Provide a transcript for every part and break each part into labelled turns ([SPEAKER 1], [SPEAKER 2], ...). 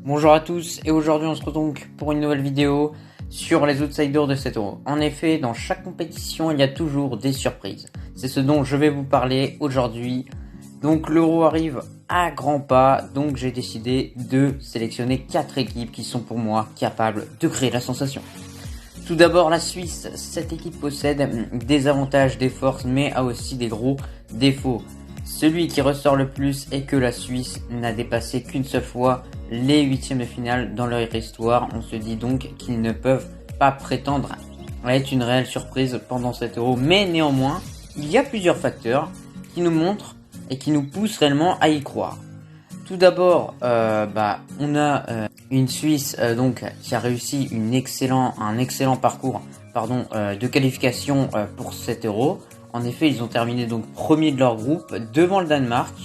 [SPEAKER 1] Bonjour à tous et aujourd'hui on se retrouve donc pour une nouvelle vidéo sur les outsiders de cet euro. En effet, dans chaque compétition il y a toujours des surprises. C'est ce dont je vais vous parler aujourd'hui. Donc l'euro arrive à grands pas, donc j'ai décidé de sélectionner 4 équipes qui sont pour moi capables de créer la sensation. Tout d'abord la Suisse, cette équipe possède des avantages, des forces mais a aussi des gros défauts. Celui qui ressort le plus est que la Suisse n'a dépassé qu'une seule fois les huitièmes de finale dans leur histoire. On se dit donc qu'ils ne peuvent pas prétendre à être une réelle surprise pendant cet euro. Mais néanmoins, il y a plusieurs facteurs qui nous montrent et qui nous poussent réellement à y croire. Tout d'abord, on a une Suisse donc qui a réussi un excellent parcours de qualification pour cet euro. En effet, ils ont terminé donc premier de leur groupe devant le Danemark.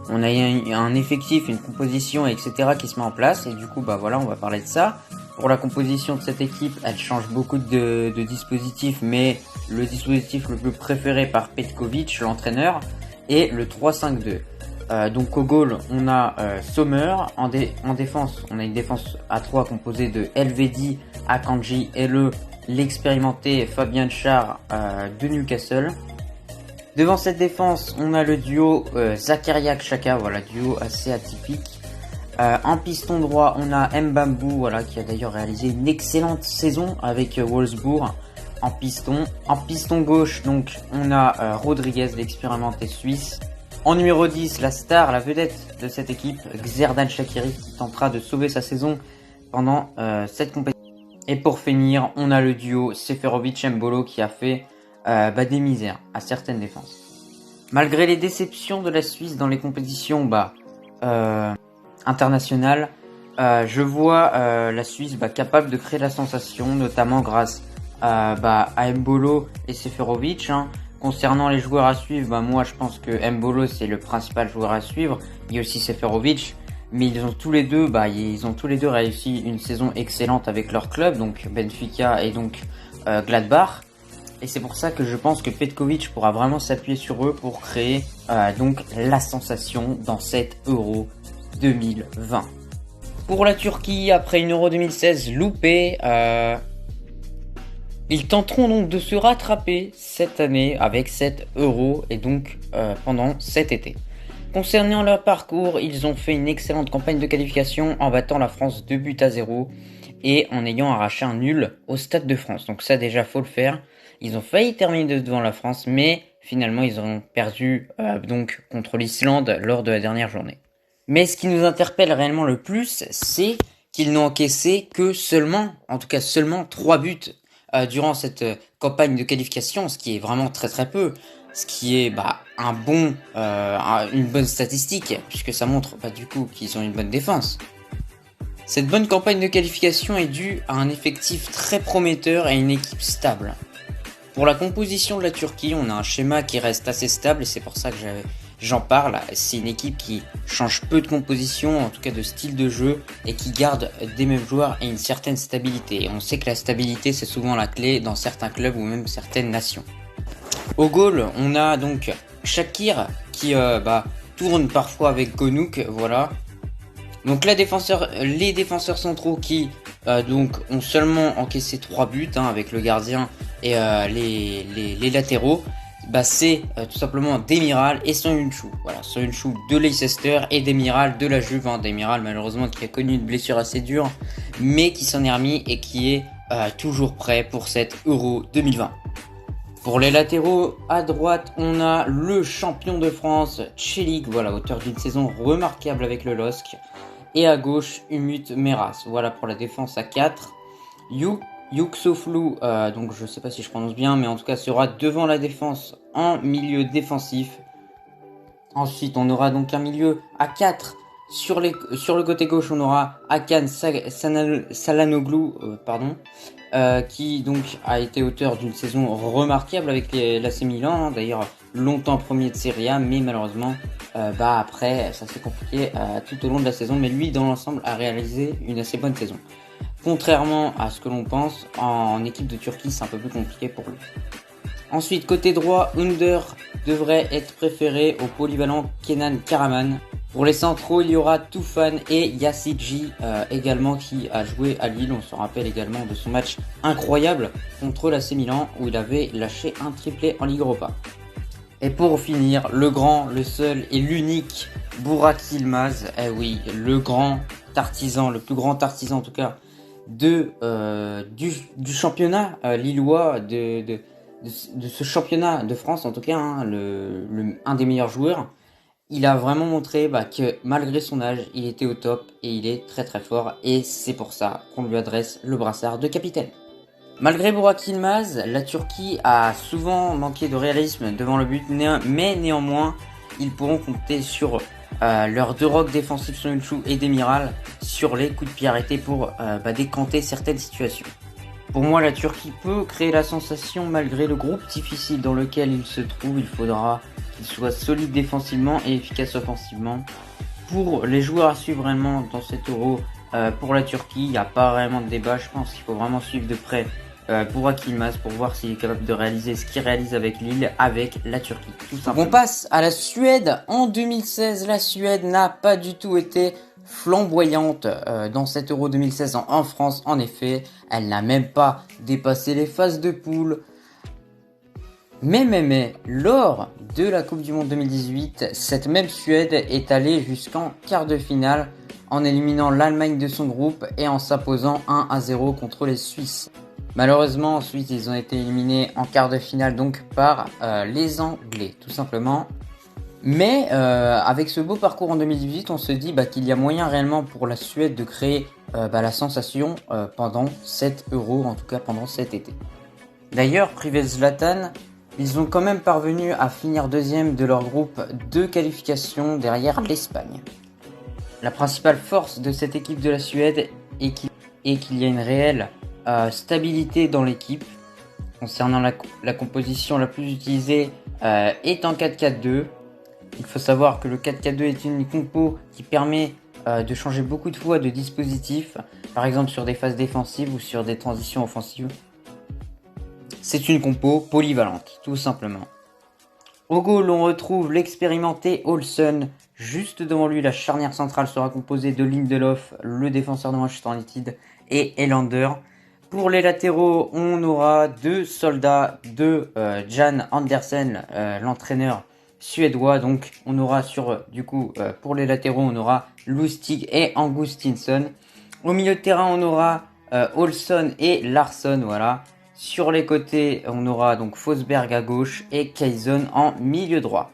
[SPEAKER 1] On a un effectif, une composition, etc. qui se met en place. Et du coup, on va parler de ça. Pour la composition de cette équipe, elle change beaucoup de dispositifs, mais le dispositif le plus préféré par Petkovic, l'entraîneur, est le 3-5-2. Donc au goal, on a Sommer. En défense, on a une défense à 3 composée de Elvedi, Akanji et l'expérimenté Fabian Schär de Newcastle. Devant cette défense, on a le duo Zakaria-Xhaka, duo assez atypique. En piston droit, on a Mbambu, qui a d'ailleurs réalisé une excellente saison avec Wolfsburg en piston. En piston gauche, donc, on a Rodriguez, l'expérimenté suisse. En numéro 10, la star, la vedette de cette équipe, Xherdan Shaqiri, qui tentera de sauver sa saison pendant cette compétition. Et pour finir, on a le duo Seferovic-Embolo qui a fait des misères à certaines défenses. Malgré les déceptions de la Suisse dans les compétitions internationales, je vois la Suisse capable de créer la sensation, notamment grâce à Embolo et Seferovic. Concernant les joueurs à suivre, moi je pense que Embolo c'est le principal joueur à suivre. Il y a aussi Seferovic. Mais ils ont tous les deux réussi une saison excellente avec leur club, donc Benfica et donc Gladbach. Et c'est pour ça que je pense que Petkovic pourra vraiment s'appuyer sur eux pour créer donc la sensation dans cet Euro 2020. Pour la Turquie, après une Euro 2016 loupée, ils tenteront donc de se rattraper cette année avec cet Euro et donc pendant cet été. Concernant leur parcours, ils ont fait une excellente campagne de qualification en battant la France 2-0 et en ayant arraché un nul au Stade de France. Donc ça déjà faut le faire. Ils ont failli terminer devant la France, mais finalement ils ont perdu donc contre l'Islande lors de la dernière journée. Mais ce qui nous interpelle réellement le plus, c'est qu'ils n'ont encaissé que seulement 3 buts durant cette campagne de qualification, ce qui est vraiment très très peu. Ce qui est une bonne statistique, puisque ça montre qu'ils ont une bonne défense. Cette bonne campagne de qualification est due à un effectif très prometteur et une équipe stable. Pour la composition de la Turquie, on a un schéma qui reste assez stable et c'est pour ça que j'en parle. C'est une équipe qui change peu de composition, en tout cas de style de jeu, et qui garde des mêmes joueurs et une certaine stabilité. Et on sait que la stabilité c'est souvent la clé dans certains clubs ou même certaines nations. Au goal, on a donc Shakir qui tourne parfois avec Gonuk, Donc les défenseurs centraux qui ont seulement encaissé 3 buts avec le gardien et les latéraux, c'est tout simplement Demiral et Soyuncu. Soyuncu de Leicester et Demiral de la Juve. Demiral malheureusement qui a connu une blessure assez dure, mais qui s'en est remis et qui est toujours prêt pour cet Euro 2020. Pour les latéraux, à droite, on a le champion de France, Çelik, auteur d'une saison remarquable avec le LOSC. Et à gauche, Umut Meras. Pour la défense à 4. Yüksoflu, donc je sais pas si je prononce bien, mais en tout cas sera devant la défense en milieu défensif. Ensuite, on aura donc un milieu à 4. Sur le côté gauche, on aura Hakan Çalhanoğlu, qui donc a été auteur d'une saison remarquable avec l'AC Milan, d'ailleurs longtemps premier de Serie A, mais malheureusement après ça s'est compliqué tout au long de la saison, mais lui dans l'ensemble a réalisé une assez bonne saison. Contrairement à ce que l'on pense, en équipe de Turquie c'est un peu plus compliqué pour lui. Ensuite, côté droit, Under devrait être préféré au polyvalent Kenan Karaman. Pour les centraux, il y aura Toufan et Yasidji également qui a joué à Lille. On se rappelle également de son match incroyable contre l'AC Milan où il avait lâché un triplé en Ligue Europa. Et pour finir, le grand, le seul et l'unique Burak Yılmaz. Eh oui, le grand artisan, le plus grand artisan en tout cas du championnat lillois, de ce championnat de France en tout cas, hein, un des meilleurs joueurs. Il a vraiment montré que malgré son âge, il était au top et il est très très fort et c'est pour ça qu'on lui adresse le brassard de capitaine. Malgré Burak Yılmaz, la Turquie a souvent manqué de réalisme devant le but, mais néanmoins, ils pourront compter sur leurs deux rocs défensifs Soyuncu et Demiral sur les coups de pied arrêtés pour décanter certaines situations. Pour moi, la Turquie peut créer la sensation malgré le groupe difficile dans lequel il se trouve. Il faudra qu'il soit solide défensivement et efficace offensivement. Pour les joueurs à suivre vraiment dans cet Euro, pour la Turquie, il n'y a pas vraiment de débat. Je pense qu'il faut vraiment suivre de près Burak Yılmaz pour voir s'il est capable de réaliser ce qu'il réalise avec Lille, avec la Turquie. Tout simplement. On passe à la Suède. En 2016, la Suède n'a pas du tout été flamboyante dans cet Euro 2016 en France. En effet, elle n'a même pas dépassé les phases de poule. Mais, lors de la Coupe du Monde 2018, cette même Suède est allée jusqu'en quart de finale en éliminant l'Allemagne de son groupe et en s'imposant 1-0 contre les Suisses. Malheureusement, ensuite, ils ont été éliminés en quart de finale donc par les Anglais, tout simplement. Mais avec ce beau parcours en 2018, on se dit qu'il y a moyen réellement pour la Suède de créer la sensation pendant cet Euro, en tout cas pendant cet été. D'ailleurs, privé de Zlatan, ils ont quand même parvenu à finir deuxième de leur groupe de qualification derrière l'Espagne. La principale force de cette équipe de la Suède est qu'il y a une réelle stabilité dans l'équipe. Concernant la composition la plus utilisée est en 4-4-2. Il faut savoir que le 4-4-2 est une compo qui permet de changer beaucoup de fois de dispositif, par exemple sur des phases défensives ou sur des transitions offensives. C'est une compo polyvalente, tout simplement. Au goal, on retrouve l'expérimenté Olsen. Juste devant lui, la charnière centrale sera composée de Lindelof, le défenseur de Manchester United, et Helander. Pour les latéraux, on aura deux soldats de Jan Andersen, l'entraîneur suédois. Donc on aura pour les latéraux, on aura Lustig et Augustinsson. Au milieu de terrain, on aura Olsson et Larsson, voilà. Sur les côtés, on aura donc Forsberg à gauche et Quaison en milieu droit.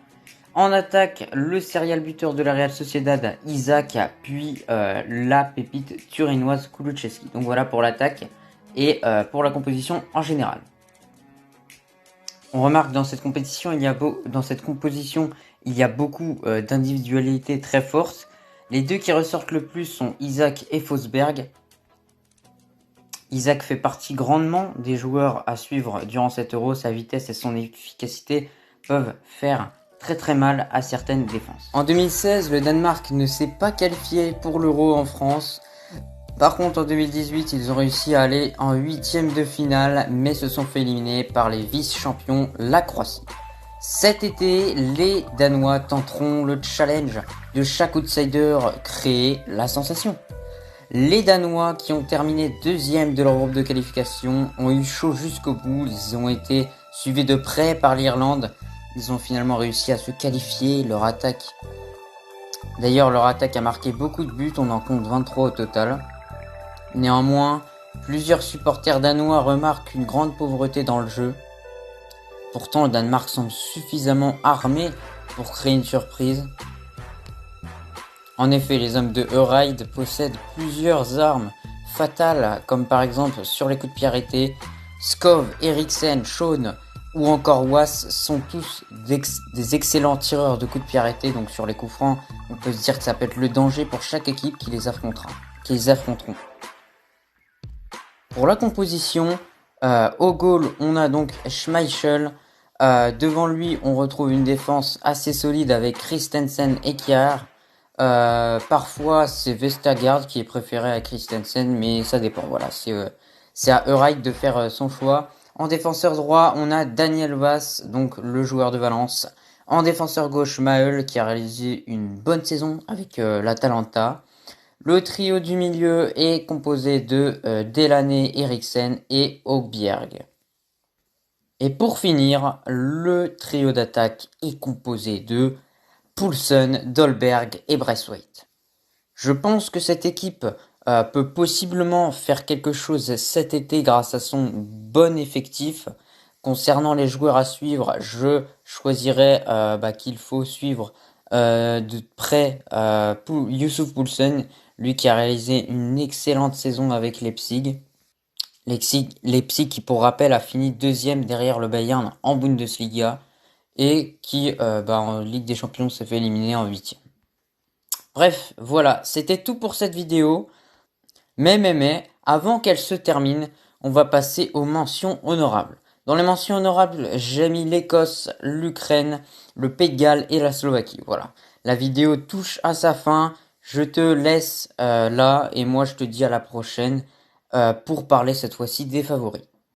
[SPEAKER 1] En attaque, le serial buteur de la Real Sociedad, Isaac, puis la pépite turinoise Kulusevski. Donc voilà pour l'attaque et pour la composition en général. On remarque dans cette composition, il y a beaucoup d'individualités très fortes. Les deux qui ressortent le plus sont Isaac et Forsberg. Isaac fait partie grandement des joueurs à suivre durant cet Euro. Sa vitesse et son efficacité peuvent faire très très mal à certaines défenses. En 2016, le Danemark ne s'est pas qualifié pour l'Euro en France. Par contre, en 2018, ils ont réussi à aller en 8e de finale, mais se sont fait éliminer par les vice-champions, la Croatie. Cet été, les Danois tenteront le challenge de chaque outsider, créer la sensation. Les Danois, qui ont terminé deuxième de leur groupe de qualification, ont eu chaud jusqu'au bout. Ils ont été suivis de près par l'Irlande. Ils ont finalement réussi à se qualifier. Leur attaque a marqué beaucoup de buts. On en compte 23 au total. Néanmoins, plusieurs supporters danois remarquent une grande pauvreté dans le jeu. Pourtant, le Danemark semble suffisamment armé pour créer une surprise. En effet, les hommes de Euride possèdent plusieurs armes fatales, comme par exemple sur les coups de pied arrêtés. Skov, Eriksen, Shaun ou encore Was sont tous des excellents tireurs de coups de pied arrêtés. Donc sur les coups francs, on peut se dire que ça peut être le danger pour chaque équipe qui les affronteront. Pour la composition, au goal, on a donc Schmeichel. Devant lui, on retrouve une défense assez solide avec Christensen et Kjær. Parfois, c'est Vestergaard qui est préféré à Christensen, mais ça dépend. Voilà, c'est à Euride de faire son choix. En défenseur droit, on a Daniel Vaz, donc le joueur de Valence. En défenseur gauche, Maël qui a réalisé une bonne saison avec l'Atalanta. Le trio du milieu est composé de Delaney, Eriksen et Højbjerg. Et pour finir, le trio d'attaque est composé de Poulsen, Dolberg et Braithwaite. Je pense que cette équipe peut possiblement faire quelque chose cet été grâce à son bon effectif. Concernant les joueurs à suivre, je choisirais qu'il faut suivre de près Youssouf Poulsen, lui qui a réalisé une excellente saison avec Leipzig. Leipzig qui, pour rappel, a fini deuxième derrière le Bayern en Bundesliga et qui, en Ligue des Champions, s'est fait éliminer en huitième. Bref, voilà, c'était tout pour cette vidéo. Mais, avant qu'elle se termine, on va passer aux mentions honorables. Dans les mentions honorables, j'ai mis l'Écosse, l'Ukraine, le Pays de Galles et la Slovaquie. Voilà, la vidéo touche à sa fin. Je te laisse là et moi je te dis à la prochaine pour parler cette fois-ci des favoris.